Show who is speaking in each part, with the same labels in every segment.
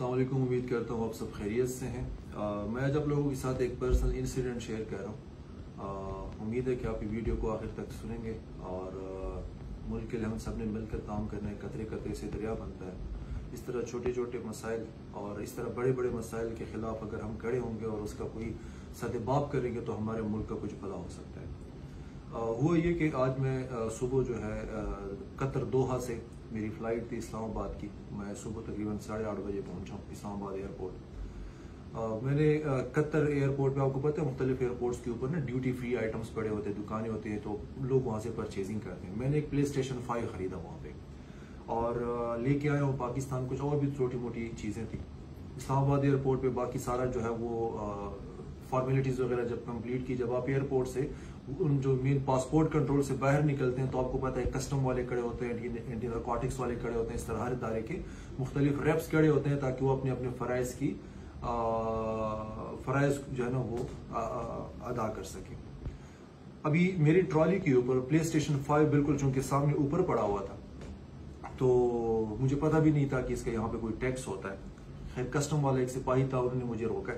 Speaker 1: अस्सलाम वालेकुम। उम्मीद करता हूँ आप सब खैरियत से हैं। मैं आज आप लोगों के साथ एक पर्सनल इंसिडेंट शेयर कर रहा हूँ। उम्मीद है कि आप ये वीडियो को आखिर तक सुनेंगे और मुल्क के लिए हम सब ने मिलकर काम करना है। कतरे कतरे से दरिया बनता है। इस तरह छोटे छोटे मसाइल और इस तरह बड़े बड़े मसाइल के खिलाफ अगर हम खड़े होंगे और उसका कोई सदेबाप करेंगे तो हमारे मुल्क का कुछ भला हो सकता है। हुआ ये कि आज मैं सुबह जो है कतर दोहा से मेरी फ़्लाइट थी इस्लामाबाद की। मैं सुबह तकरीबन 8:30 बजे पहुंचा इस्लामाबाद एयरपोर्ट। मैंने कतर एयरपोर्ट पे, आपको पता है मुख्तलिफ एयरपोर्ट्स के ऊपर ना ड्यूटी फ्री आइटम्स पड़े होते हैं, दुकानें होती हैं, तो लोग वहाँ से परचेजिंग करते हैं। मैंने एक PlayStation 5 ख़रीदा वहाँ पे और लेके आया हूँ पाकिस्तान। कुछ और भी छोटी मोटी चीज़ें थी। इस्लामाबाद एयरपोर्ट पे बाकी सारा जो है वो फॉर्मेलिटीज़ वगैरह जब कंप्लीट की, जब आप एयरपोर्ट से उन जो मेन पासपोर्ट कंट्रोल से बाहर निकलते हैं तो आपको पता है कस्टम वाले खड़े होते हैं, एंटी नारकोटिक्स वाले खड़े होते हैं, इस तरह हर इदारे के मुख्तलिफ रेप्स खड़े होते हैं ताकि वो अपने अपने फ़राइज़ जो है ना वो अदा कर सके। अभी मेरी ट्रॉली के ऊपर PlayStation 5 बिल्कुल चूंकि सामने ऊपर पड़ा हुआ था तो मुझे पता भी नहीं था कि इसका यहाँ पे कोई टैक्स होता है। खैर कस्टम वाला एक सिपाही था, उन्होंने मुझे रोका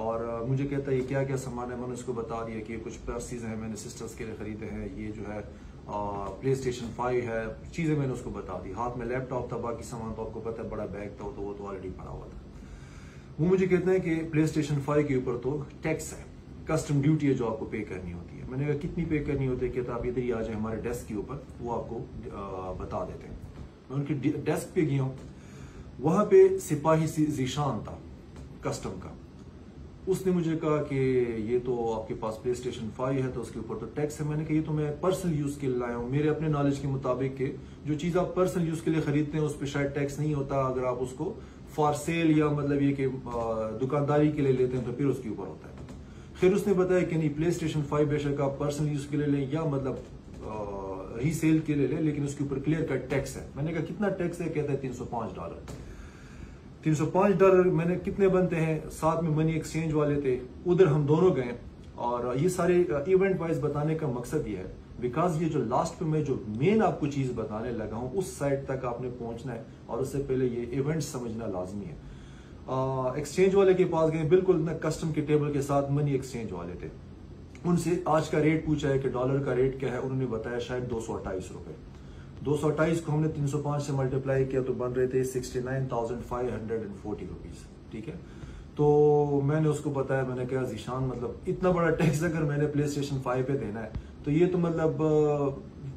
Speaker 1: और मुझे कहता है ये क्या क्या सामान है। मैंने उसको बता दिया कि ये कुछ पर्सीज हैं, मैंने सिस्टर्स के लिए खरीदे हैं, ये जो है PlayStation 5 है, चीज़ें मैंने उसको बता दी। हाथ में लैपटॉप था, बाकी सामान तो आपको पता है बड़ा बैग था तो वो तो ऑलरेडी पड़ा हुआ था। वो मुझे कहते हैं कि PlayStation 5 के ऊपर तो टैक्स है, कस्टम ड्यूटी है जो आपको पे करनी होती है। मैंने कहा कितनी पे करनी होती है? कहता आप इधर ही आ जाए हमारे डेस्क के ऊपर, वो आपको बता देते हैं। मैं उनकी डेस्क पे गया हूँ, वहां पे सिपाही जीशान था कस्टम का। उसने मुझे कहा कि ये तो आपके पास PlayStation 5 है तो उसके ऊपर तो टैक्स है। मैंने कहा ये तो मैं पर्सनल यूज के लिए लाया हूँ, मेरे अपने नॉलेज के मुताबिक के जो चीज आप पर्सनल यूज के लिए खरीदते हैं उस पर शायद टैक्स नहीं होता। अगर आप उसको फॉर सेल या मतलब ये कि दुकानदारी के लिए लेते हैं तो फिर उसके ऊपर होता है। फिर उसने बताया कि नहीं, PlayStation 5 बेशक आप पर्सनल यूज के लिए लें या मतलब रीसेल के लिए लें, लेकिन उसके ऊपर क्लियर कट टैक्स है। मैंने कहा कितना टैक्स है? कहता है $305। $305 मैंने कितने बनते हैं? साथ में मनी एक्सचेंज वाले थे, उधर हम दोनों गए। और ये सारे इवेंट वाइज बताने का मकसद ये है बिकॉज ये जो लास्ट पे मैं जो मेन आपको चीज बताने लगा हूं उस साइड तक आपने पहुंचना है और उससे पहले ये इवेंट समझना लाजमी है। एक्सचेंज वाले के पास गए, बिल्कुल ना कस्टम के टेबल के साथ मनी एक्सचेंज वाले थे। उनसे आज का रेट पूछा है कि डॉलर का रेट क्या है, उन्होंने बताया शायद 228 रुपए। 228 को हमने 305 से मल्टीप्लाई किया तो बन रहे थे 69,540 रुपीज। ठीक है, तो मैंने उसको बताया, मैंने कहा जीशान मतलब इतना बड़ा टैक्स अगर मैंने PlayStation 5 पे देना है तो ये तो मतलब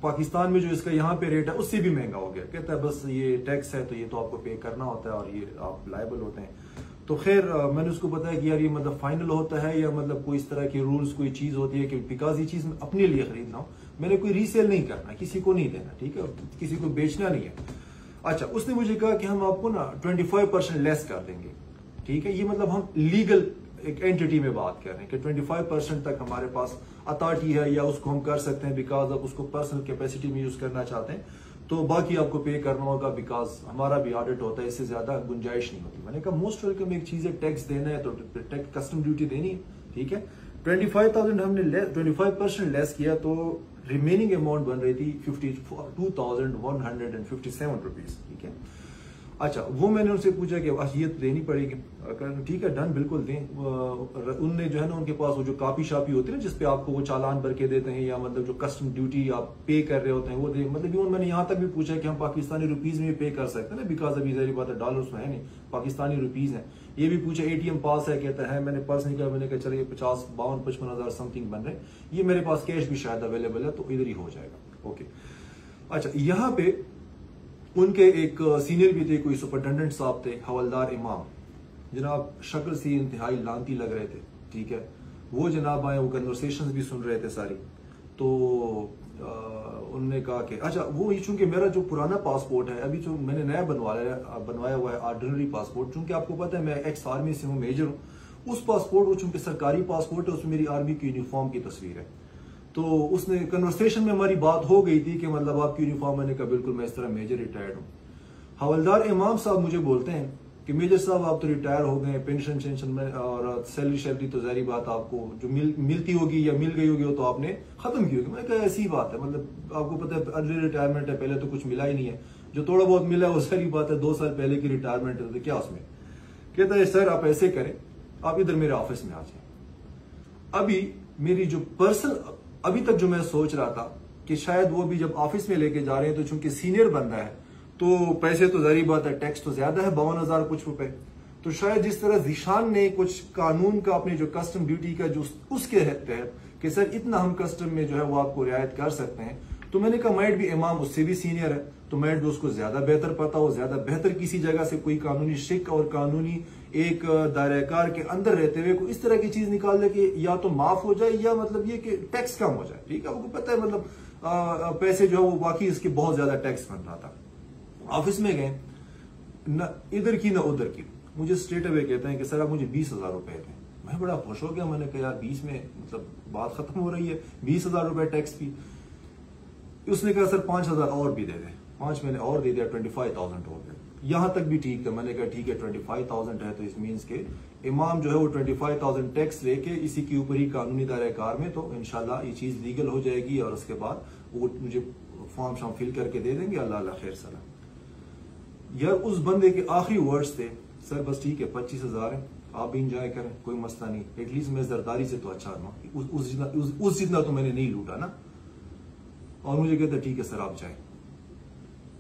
Speaker 1: पाकिस्तान में जो इसका यहाँ पे रेट है उससे भी महंगा हो गया। कहता है बस ये टैक्स है तो ये तो आपको पे करना होता है और ये आप लायबल होते हैं। तो खैर मैंने उसको बताया कि यार ये मतलब फाइनल होता है या मतलब कोई इस तरह की रूल्स कोई चीज होती है कि बिकॉज ये चीज मैं अपने लिए खरीद रहा हूँ, मैंने कोई रीसेल नहीं करना, किसी को नहीं देना, ठीक है, किसी को बेचना नहीं है। अच्छा, उसने मुझे कहा कि हम आपको ना 25% लेस कर देंगे। ठीक है, ये मतलब हम लीगल एक एंटिटी में बात कर रहे हैं कि 25% तक हमारे पास अथॉरिटी है या उसको हम कर सकते हैं बिकॉज आप उसको पर्सनल कैपेसिटी में यूज करना चाहते हैं तो बाकी आपको पे करना होगा बिकॉज हमारा भी ऑडिट होता है, इससे ज्यादा गुंजाइश नहीं होती। मैंने कहा मोस्ट वेलकम, एक चीज है टैक्स देना है तो टैक्स कस्टम ड्यूटी देनी है। ठीक है, 25,000 हमने 25% लेस किया तो रिमेनिंग अमाउंट बन रही थी 52,157 रुपीज। ठीक है, अच्छा वो मैंने उनसे पूछा कि ये तो देनी पड़ेगी। ठीक है, डन, बिल्कुल दें। उनने जो है ना उनके पास वो जो कापी शापी होती है ना जिसपे आपको वो चालान भर के देते हैं या मतलब जो कस्टम ड्यूटी आप पे कर रहे होते हैं वो दे। मतलब मैंने यहाँ तक भी पूछा कि हम पाकिस्तानी रुपीज में भी पे कर सकते हैं ना, बिकॉज अभी जहरी बात है डॉलर्स में है नहीं, पाकिस्तानी रुपीज है। ये भी पूछा ATM पास है? कहता है। मैंने पर्स निकाला, मैंने कहा चलिए 52-55 हजार समथिंग बन रहे, ये मेरे पास कैश भी शायद अवेलेबल है तो इधर ही हो जाएगा। ओके, अच्छा यहाँ पे उनके एक सीनियर भी थे, कोई सुपरिटेंडेंट साहब थे, हवलदार इमाम जनाब, शक्ल सी इंतहाई लानती लग रहे थे। ठीक है, वो जनाब आए, वो कन्वर्सेशंस भी सुन रहे थे सारी। तो उन्होंने कहा कि अच्छा वो चूंकि मेरा जो पुराना पासपोर्ट है अभी जो मैंने नया बनवाया हुआ है ऑर्डिनरी पासपोर्ट, चूंकि आपको पता है मैं एक्स आर्मी से हूँ, मेजर हूँ, उस पासपोर्ट वो चूंकि सरकारी पासपोर्ट है उसमें मेरी आर्मी की यूनिफॉर्म की तस्वीर है। तो उसने कन्वर्सेशन में हमारी बात हो गई थी कि मतलब आपकी यूनिफॉर्म, मैंने कहा बिल्कुल मैं इस तरह मेजर रिटायर्ड हूँ। हवलदार इमाम साहब मुझे बोलते हैं कि मेजर साहब आप तो रिटायर हो गए, पेंशन शेंशन में और सैलरी तो जारी बात आपको जो मिलती होगी या मिल गई होगी वो तो आपने खत्म की होगी। मैंने कहा ऐसी बात है, मतलब आपको पता है अर्ली रिटायरमेंट है, पहले तो कुछ मिला ही नहीं है, जो थोड़ा बहुत मिला है वो सारी बात है 2 साल पहले की रिटायरमेंट है तो क्या उसमें। कहता है सर आप ऐसे करें, आप इधर मेरे ऑफिस में आ जाए। अभी मेरी जो पर्सनल, अभी तक जो मैं सोच रहा था कि शायद वो भी जब ऑफिस में लेके जा रहे हैं तो चूंकि सीनियर बंदा है तो पैसे तो जारी बात है, टैक्स तो ज्यादा है 52,000 कुछ रुपए, तो शायद जिस तरह जीशान ने कुछ कानून का अपने जो कस्टम ड्यूटी का जो उसके तहत कि सर इतना हम कस्टम में जो है वो आपको रियायत कर सकते हैं, तो मैंने कहा माइट भी इमाम उससे भी सीनियर है तो माइट भी उसको ज्यादा बेहतर पता हो, ज्यादा बेहतर किसी जगह से कोई कानूनी शिक और कानूनी एक दायरेकार के अंदर रहते हुए कोई इस तरह की चीज निकाल दे कि या तो माफ हो जाए या मतलब ये कि टैक्स कम हो जाए। ठीक है, आपको पता है मतलब पैसे जो है वो बाकी इसके बहुत ज्यादा टैक्स बन रहा था। ऑफिस में गए, न इधर की न उधर की, मुझे स्ट्रेट अवे कहते हैं कि सर आप मुझे 20,000 रुपए दें। मैं बड़ा खुश हो गया, मैंने कहा यार 20 में मतलब बात खत्म हो रही है, 20,000 रुपए टैक्स भी। उसने कहा सर 5,000 और भी दे दें, 5 मैंने और दे दिया, 25,000 हो गया। यहां तक भी ठीक है, मैंने कहा ठीक है 25,000 है तो इस मीन्स के इमाम जो है वो 25,000 टैक्स लेके इसी के ऊपर ही कानूनी दायरेकार में तो इंशाल्लाह ये चीज लीगल हो जाएगी और उसके बाद वो मुझे फॉर्म शाम फिल करके दे देंगे। अल्लाह अल्लाह खैर सलाम। यार उस बंदे के आखिरी वर्ड्स थे सर बस ठीक है 25,000 है, आप भी इंजॉय करें, कोई मसला नहीं, एटलीस्ट मैं जरदारी से तो अच्छा उस जितना तो मैंने नहीं लूटा ना। और मुझे कहता ठीक है सर आप जाए।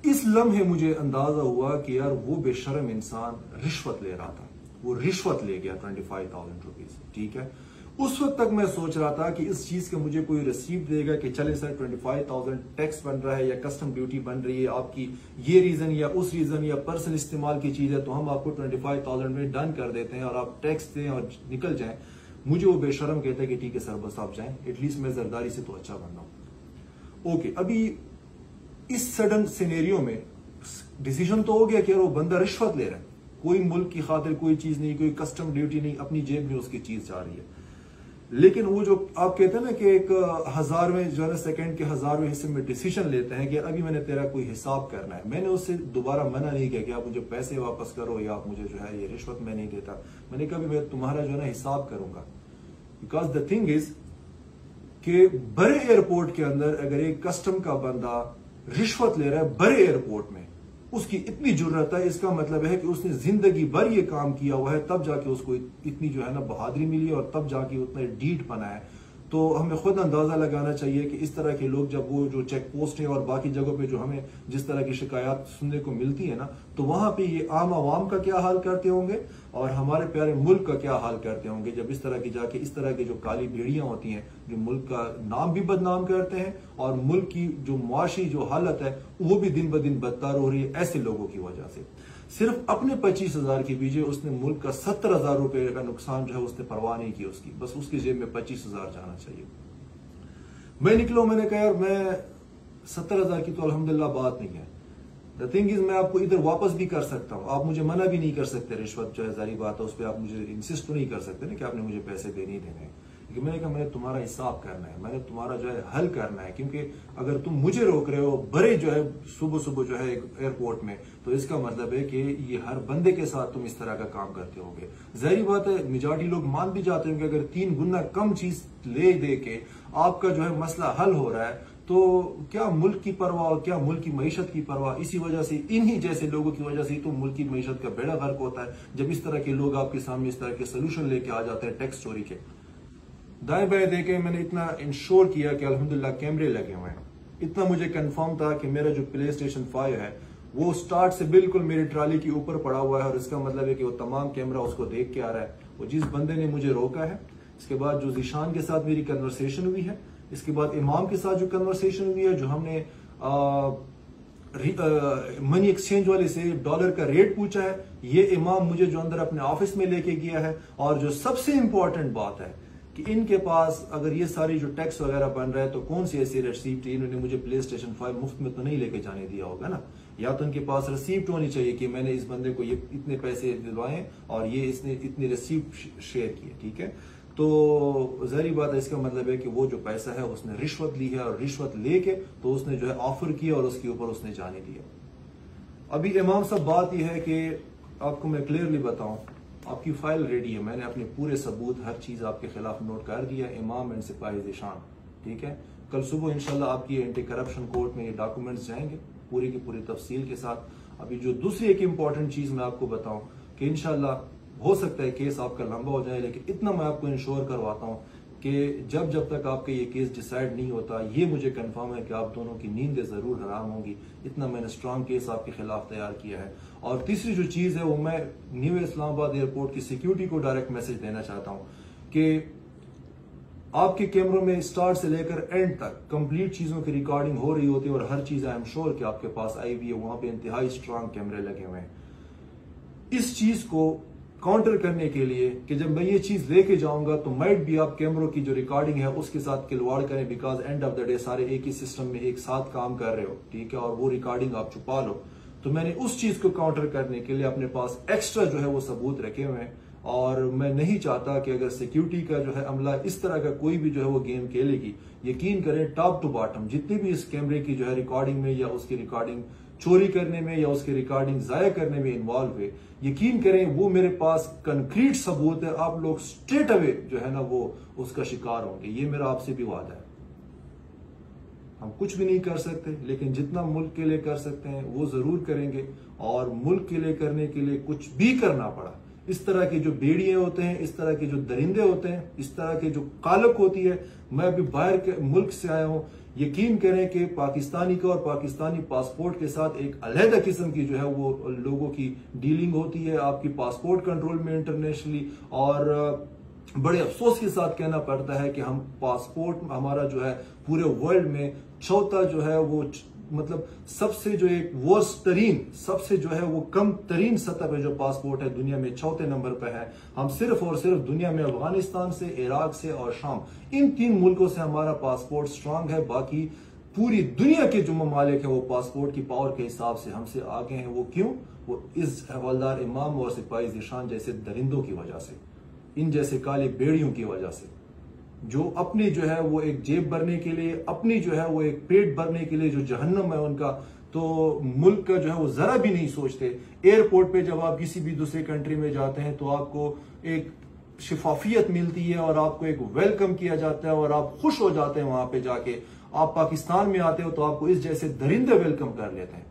Speaker 1: इस लम्हे मुझे अंदाजा हुआ कि यार वो बेशर्म इंसान रिश्वत ले रहा था, वो रिश्वत ले गया 25,000 रुपीज। ठीक है, उस वक्त तक मैं सोच रहा था कि इस चीज के मुझे कोई रिसीप्ट देगा कि चले सर 25,000 टैक्स बन रहा है या कस्टम ड्यूटी बन रही है, आपकी ये रीजन या उस रीजन या पर्सनल इस्तेमाल की चीज है तो हम आपको 25,000 में डन कर देते हैं और आप टैक्स दें और निकल जाएं। मुझे वो बेशर्म कहता है कि ठीक है सर बस आप जाएं, एटलीस्ट मैं जरदारी से तो अच्छा बन रहा हूं। ओके, अभी इस सडन सिनेरियो में डिसीजन तो हो गया कि यार वो बंदा रिश्वत ले रहा है, कोई मुल्क की खातिर कोई चीज नहीं, कोई कस्टम ड्यूटी नहीं, अपनी जेब में उसकी चीज जा रही है। लेकिन वो जो आप कहते हैं ना कि एक 1000वें जो है सेकंड के 1000वें हिस्से में डिसीजन लेते हैं कि अभी मैंने तेरा कोई हिसाब करना है। मैंने उससे दोबारा मना नहीं किया कि आप मुझे पैसे वापस करो या आप मुझे जो है ये रिश्वत मैं नहीं देता। मैंने कहा मैं तुम्हारा जो है ना हिसाब करूंगा, बिकॉज द थिंग इज कि बड़े एयरपोर्ट के अंदर अगर एक कस्टम का बंदा रिश्वत ले रहा है बड़े एयरपोर्ट में, उसकी इतनी जुर्रत है, इसका मतलब है कि उसने जिंदगी भर ये काम किया हुआ है, तब जाके उसको इतनी जो है ना बहादुरी मिली और तब जाके उतना डीट बना है। तो हमें खुद अंदाजा लगाना चाहिए कि इस तरह के लोग जब वो जो चेक पोस्ट है और बाकी जगहों पे जो हमें जिस तरह की शिकायत सुनने को मिलती है ना, तो वहां पे ये आम आवाम का क्या हाल करते होंगे और हमारे प्यारे मुल्क का क्या हाल करते होंगे जब इस तरह की जाके इस तरह की जो काली भेड़ियां होती हैं जो मुल्क का नाम भी बदनाम करते हैं और मुल्क की जो मुआशी जो हालत है वो भी दिन ब दिन बदतर हो रही है ऐसे लोगों की वजह से। सिर्फ अपने 25,000 के पीछे उसने मुल्क का 70,000 रुपए का नुकसान जो है उसने परवाह नहीं की उसकी, बस उसकी जेब में 25,000 जाना चाहिए। मैं निकलो, मैंने कहा यार मैं 70,000 की तो अल्हम्दुलिल्लाह बात नहीं है। द थिंग इज मैं आपको इधर वापस भी कर सकता हूं, आप मुझे मना भी नहीं कर सकते, रिश्वत जो है जारी बात है उस पर आप मुझे इंसिस्ट तो नहीं कर सकते ना कि आपने मुझे पैसे देने ही देने। लेकिन मैंने कहा मैंने तुम्हारा हिसाब करना है, मैंने तुम्हारा जो है हल करना है, क्योंकि अगर तुम मुझे रोक रहे हो बड़े जो है सुबह सुबह जो है एयरपोर्ट में, तो इसका मतलब है कि ये हर बंदे के साथ तुम इस तरह का काम करते होगे। जाहिर बात है मेजॉरिटी लोग मान भी जाते हैं कि अगर 3 गुना कम चीज ले दे के आपका जो है मसला हल हो रहा है तो क्या मुल्क की परवाह, क्या मुल्क की मईशत की परवाह। इसी वजह से इन्हीं जैसे लोगों की वजह से तो मुल्क की मईशत का बेड़ा गर्क होता है जब इस तरह के लोग आपके सामने इस तरह के सोल्यूशन लेके आ जाते हैं टैक्स चोरी के। दाएं बाएं देखे मैंने इतना इंश्योर किया कि अल्हम्दुलिल्लाह कैमरे लगे हुए हैं, इतना मुझे कंफर्म था कि मेरा जो प्ले स्टेशन 5 है वो स्टार्ट से बिल्कुल मेरी ट्राली के ऊपर पड़ा हुआ है और इसका मतलब है कि वो तमाम कैमरा उसको देख के आ रहा है। वो जिस बंदे ने मुझे रोका है, इसके बाद जो जीशान के साथ मेरी कन्वर्सेशन हुई है, इसके बाद इमाम के साथ जो कन्वर्सेशन हुई है, जो हमने मनी एक्सचेंज वाले से डॉलर का रेट पूछा है, ये इमाम मुझे जो अंदर अपने ऑफिस में लेके गया है। और जो सबसे इंपॉर्टेंट बात है कि इनके पास अगर ये सारी जो टैक्स वगैरह बन रहा है तो कौन सी ऐसी रिसीप्ट इन्होंने मुझे प्ले स्टेशन 5 मुफ्त में तो नहीं लेके जाने दिया होगा ना, या तो इनके पास रिसीप्ट होनी चाहिए कि मैंने इस बंदे को ये इतने पैसे दिलवाए और ये इसने इतनी रिसीप्ट शेयर की है। ठीक है, तो जाहिर बात है इसका मतलब है कि वो जो पैसा है उसने रिश्वत ली है और रिश्वत लेके तो उसने जो है ऑफर किया और उसके ऊपर उसने जाने दिया। अभी इमाम साहब बात यह है कि आपको मैं क्लियरली बताऊं, आपकी फाइल रेडी है, मैंने अपने पूरे सबूत हर चीज आपके खिलाफ नोट कर दिया, इमाम एंड सिपाही ज़ीशान। ठीक है, कल सुबह इंशाल्लाह आपकी एंटी करप्शन कोर्ट में ये डॉक्यूमेंट्स जाएंगे पूरी की पूरी तफसील के साथ। अभी जो दूसरी एक इंपॉर्टेंट चीज मैं आपको बताऊं कि इंशाल्लाह हो सकता है केस आपका लंबा हो जाए, लेकिन इतना मैं आपको इंश्योर करवाता हूँ कि जब तक आपका ये केस डिसाइड नहीं होता, ये मुझे कंफर्म है कि आप दोनों की नींदें जरूर हराम होंगी। इतना मैंने स्ट्रांग केस आपके खिलाफ तैयार किया है। और तीसरी जो चीज है वो मैं न्यू इस्लामाबाद एयरपोर्ट की सिक्योरिटी को डायरेक्ट मैसेज देना चाहता हूँ कि आपके कैमरों में स्टार्ट से लेकर एंड तक कंप्लीट चीजों की रिकॉर्डिंग हो रही होती है, और हर चीज आई एम श्योर कि आपके पास आई भी है, वहां पे इंतहाई स्ट्रांग कैमरे लगे हुए हैं। इस चीज को काउंटर करने के लिए कि जब मैं ये चीज लेके जाऊंगा तो माइट भी आप कैमरों की जो रिकॉर्डिंग है उसके साथ खिलवाड़ करें, because end of the day सारे एक ही सिस्टम में एक साथ काम कर रहे हो, ठीक है, और वो रिकॉर्डिंग आप छुपा लो। तो मैंने उस चीज को काउंटर करने के लिए अपने पास एक्स्ट्रा जो है वो सबूत रखे हुए हैं, और मैं नहीं चाहता कि अगर सिक्योरिटी का जो है अमला इस तरह का कोई भी जो है वो गेम खेलेगी, यकीन करें टॉप टू बॉटम जितनी भी इस कैमरे की जो है रिकॉर्डिंग में या उसकी रिकॉर्डिंग चोरी करने में या उसकी रिकॉर्डिंग जाया करने में इन्वॉल्व हुए, यकीन करें वो मेरे पास कंक्रीट सबूत है, आप लोग स्ट्रेट अवे जो है ना वो उसका शिकार होंगे। ये मेरा आपसे भी वादा है। हम कुछ भी नहीं कर सकते, लेकिन जितना मुल्क के लिए कर सकते हैं वो जरूर करेंगे, और मुल्क के लिए करने के लिए कुछ भी करना पड़ा, इस तरह के जो भेड़िए होते हैं, इस तरह के जो दरिंदे होते हैं, इस तरह के जो कालक होती है, मैं अभी बाहर के मुल्क से आया हूं, यकीन करें कि पाकिस्तानी का और पाकिस्तानी पासपोर्ट के साथ एक अलहदा किस्म की जो है वो लोगों की डीलिंग होती है आपकी पासपोर्ट कंट्रोल में इंटरनेशनली, और बड़े अफसोस के साथ कहना पड़ता है कि हम पासपोर्ट हमारा जो है पूरे वर्ल्ड में चौथा जो है वो मतलब सबसे जो एक वर्स्ट तरीन, सबसे जो है वो कम तरीन सतह पे जो पासपोर्ट है दुनिया में चौथे नंबर पे है। हम सिर्फ और सिर्फ दुनिया में अफगानिस्तान से, इराक से और शाम, इन 3 मुल्कों से हमारा पासपोर्ट स्ट्रांग है। बाकी पूरी दुनिया के जो ममालिक है वो पासपोर्ट की पावर के हिसाब से हमसे आगे हैं। वो क्यों? वो इस हवलदार इमाम और सिपाही ज़ीशान जैसे दरिंदों की वजह से, इन जैसे काले बेड़ियों की वजह से, जो अपनी जो है वो एक जेब भरने के लिए, अपनी जो है वो एक पेट भरने के लिए जो जहन्नम है उनका, तो मुल्क का जो है वो जरा भी नहीं सोचते। एयरपोर्ट पे जब आप किसी भी दूसरे कंट्री में जाते हैं तो आपको एक शिफाफियत मिलती है और आपको एक वेलकम किया जाता है और आप खुश हो जाते हैं वहां पे जाके। आप पाकिस्तान में आते हो तो आपको इस जैसे दरिंदे वेलकम कर लेते हैं।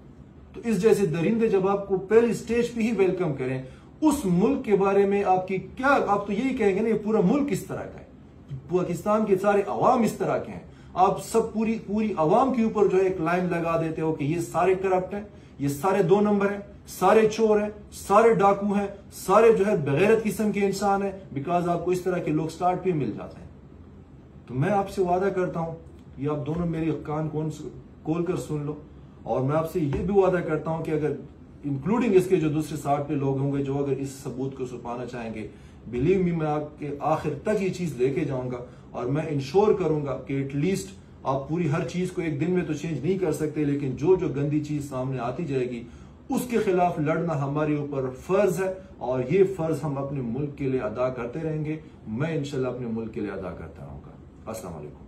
Speaker 1: तो इस जैसे दरिंदे जब आपको पहली स्टेज पे ही वेलकम करें, उस मुल्क के बारे में आपकी क्या, आप तो यही कहेंगे ना ये पूरा मुल्क इस तरह का है, पाकिस्तान के सारे अवाम इस तरह के हैं। आप सब पूरी अवाम के ऊपर जो है एक लाइन लगा देते हो कि ये सारे करप्ट हैं, ये सारे 2 नंबर हैं, सारे चोर हैं, सारे डाकू हैं, सारे जो है बेगैरत किस्म के इंसान हैं, बिकॉज आपको इस तरह के लोग स्टार्ट पे मिल जाते हैं। तो मैं आपसे वादा करता हूं, ये आप दोनों मेरी कान खोल कर सुन लो, और मैं आपसे ये भी वादा करता हूं कि अगर इंक्लूडिंग इसके जो दूसरे 60 पे लोग होंगे जो अगर इस सबूत को छुपाना चाहेंगे, बिलीव मी मैं आपके आखिर तक ये चीज लेके जाऊंगा, और मैं इंश्योर करूंगा कि एटलीस्ट आप पूरी हर चीज को एक दिन में तो चेंज नहीं कर सकते, लेकिन जो गंदी चीज सामने आती जाएगी उसके खिलाफ लड़ना हमारे ऊपर फर्ज है, और ये फर्ज हम अपने मुल्क के लिए अदा करते रहेंगे। मैं इंशाल्लाह अपने मुल्क के लिए अदा करता रहूंगा। अस्सलाम वालेकुम।